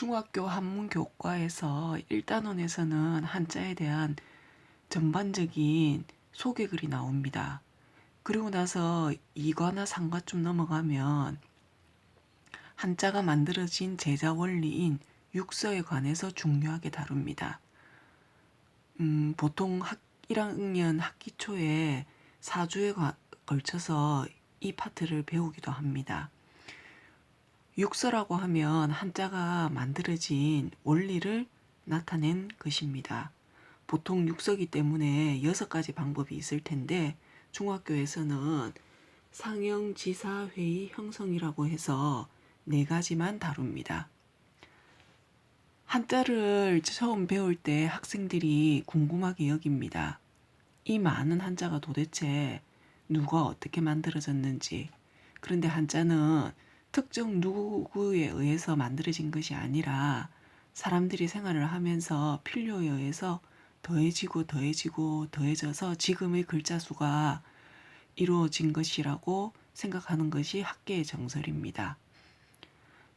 중학교 한문교과에서 1단원에서는 한자에 대한 전반적인 소개글이 나옵니다. 그리고 나서 2과나 3과쯤 넘어가면 한자가 만들어진 제자 원리인 육서에 관해서 중요하게 다룹니다. 보통 1학년 학기 초에 4주에 걸쳐서 이 파트를 배우기도 합니다. 육서라고 하면 한자가 만들어진 원리를 나타낸 것입니다. 보통 육서기 때문에 6가지 방법이 있을 텐데 중학교에서는 상형, 지사, 회의, 형성이라고 해서 4가지만 다룹니다. 한자를 처음 배울 때 학생들이 궁금하게 여깁니다. 이 많은 한자가 도대체 누가 어떻게 만들어졌는지. 그런데 한자는 특정 누구에 의해서 만들어진 것이 아니라 사람들이 생활을 하면서 필요에 의해서 더해지고 더해져서 지금의 글자 수가 이루어진 것이라고 생각하는 것이 학계의 정설입니다.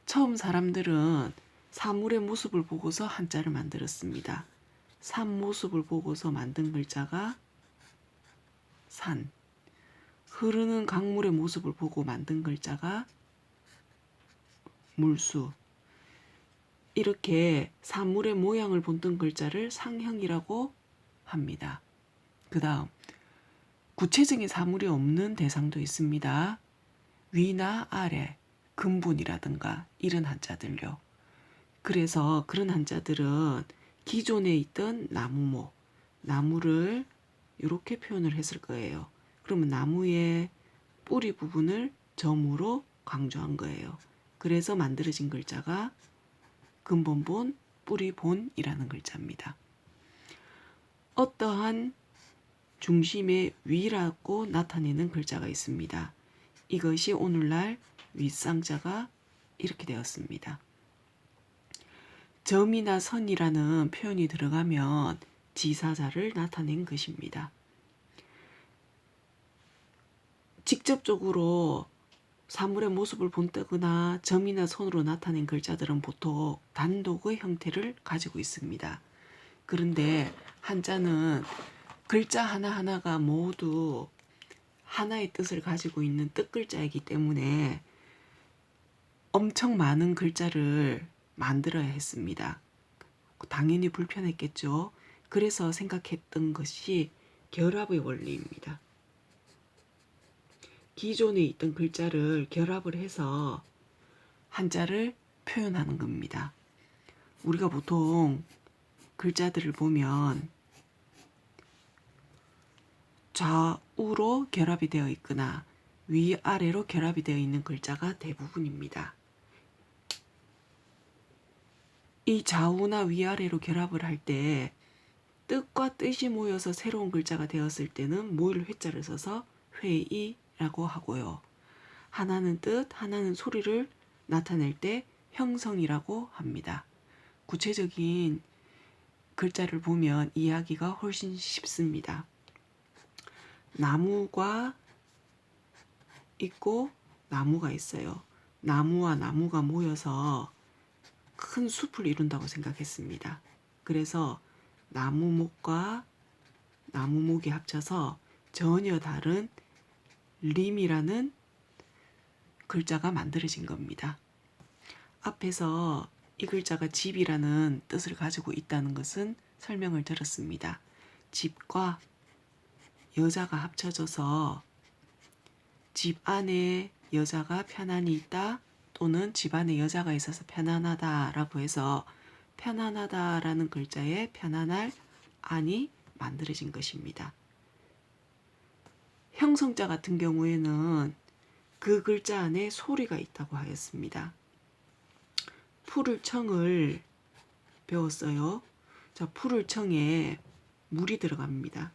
처음 사람들은 사물의 모습을 보고서 한자를 만들었습니다. 산 모습을 보고서 만든 글자가 산. 흐르는 강물의 모습을 보고 만든 글자가 물수. 이렇게 사물의 모양을 본뜬 글자를 상형이라고 합니다. 그 다음 구체적인 사물이 없는 대상도 있습니다. 위나 아래, 근본이라든가 이런 한자들요. 그래서 그런 한자들은 기존에 있던 나무모, 나무를 이렇게 표현을 했을 거예요. 그러면 나무의 뿌리 부분을 점으로 강조한 거예요. 그래서 만들어진 글자가 근본본, 뿌리본이라는 글자입니다. 어떠한 중심의 위라고 나타내는 글자가 있습니다. 이것이 오늘날 윗상자가 이렇게 되었습니다. 점이나 선이라는 표현이 들어가면 지사자를 나타낸 것입니다. 직접적으로 사물의 모습을 본뜨거나 점이나 선으로 나타낸 글자들은 보통 단독의 형태를 가지고 있습니다. 그런데 한자는 글자 하나하나가 모두 하나의 뜻을 가지고 있는 뜻글자이기 때문에 엄청 많은 글자를 만들어야 했습니다. 당연히 불편했겠죠. 그래서 생각했던 것이 결합의 원리입니다. 기존에 있던 글자를 결합을 해서 한자를 표현하는 겁니다. 우리가 보통 글자들을 보면 좌우로 결합이 되어 있거나 위아래로 결합이 되어 있는 글자가 대부분입니다. 이 좌우나 위아래로 결합을 할 때 뜻과 뜻이 모여서 새로운 글자가 되었을 때는 모일 회자를 써서 회의라고 하고요. 하나는 뜻, 하나는 소리를 나타낼 때 형성이라고 합니다. 구체적인 글자를 보면 이해하기가 훨씬 쉽습니다. 나무가 있고 나무가 있어요. 나무와 나무가 모여서 큰 숲을 이룬다고 생각했습니다. 그래서 나무목과 나무목이 합쳐서 전혀 다른 림이라는 글자가 만들어진 겁니다. 앞에서 이 글자가 집이라는 뜻을 가지고 있다는 것은 설명을 들었습니다. 집과 여자가 합쳐져서 집 안에 여자가 편안히 있다 또는 집 안에 여자가 있어서 편안하다라고 해서 편안하다라는 글자에 편안할 안이 만들어진 것입니다. 형성자 같은 경우에는 그 글자 안에 소리가 있다고 하였습니다. 풀을 청을 배웠어요. 자, 풀을 청에 물이 들어갑니다.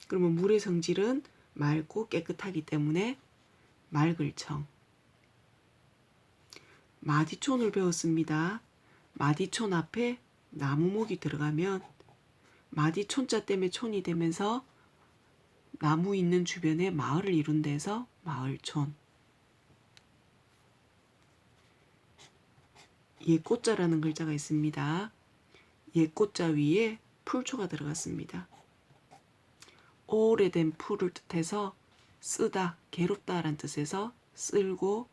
그러면 물의 성질은 맑고 깨끗하기 때문에 맑을 청. 마디촌을 배웠습니다. 마디촌 앞에 나무목이 들어가면 마디촌자 때문에 촌이 되면서 나무 있는 주변에 마을을 이룬 데서 마을촌. 예꽃자라는 글자가 있습니다. 예꽃자 위에 풀초가 들어갔습니다. 오래된 풀을 뜻해서 쓰다, 괴롭다라는 뜻에서 쓸고,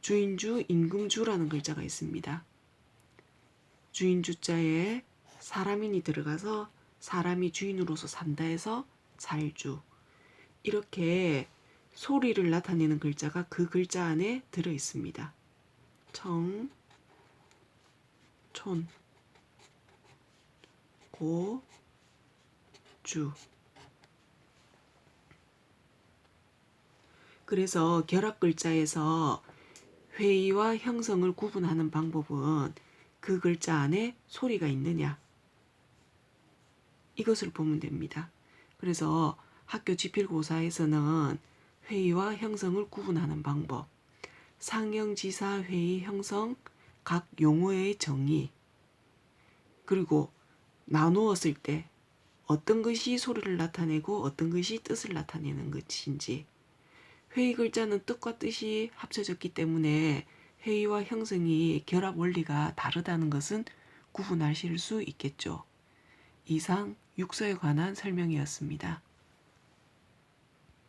주인주, 임금주라는 글자가 있습니다. 주인주자에 사람인이 들어가서 사람이 주인으로서 산다 해서 살주. 이렇게 소리를 나타내는 글자가 그 글자 안에 들어 있습니다. 청, 촌, 고, 주. 그래서 결합 글자에서 회의와 형성을 구분하는 방법은 그 글자 안에 소리가 있느냐, 이것을 보면 됩니다. 그래서 학교 지필고사에서는 회의와 형성을 구분하는 방법, 상형지사 회의 형성 각 용어의 정의, 그리고 나누었을 때 어떤 것이 소리를 나타내고 어떤 것이 뜻을 나타내는 것인지, 회의 글자는 뜻과 뜻이 합쳐졌기 때문에 회의와 형성이 결합 원리가 다르다는 것은 구분하실 수 있겠죠. 이상 육서에 관한 설명이었습니다.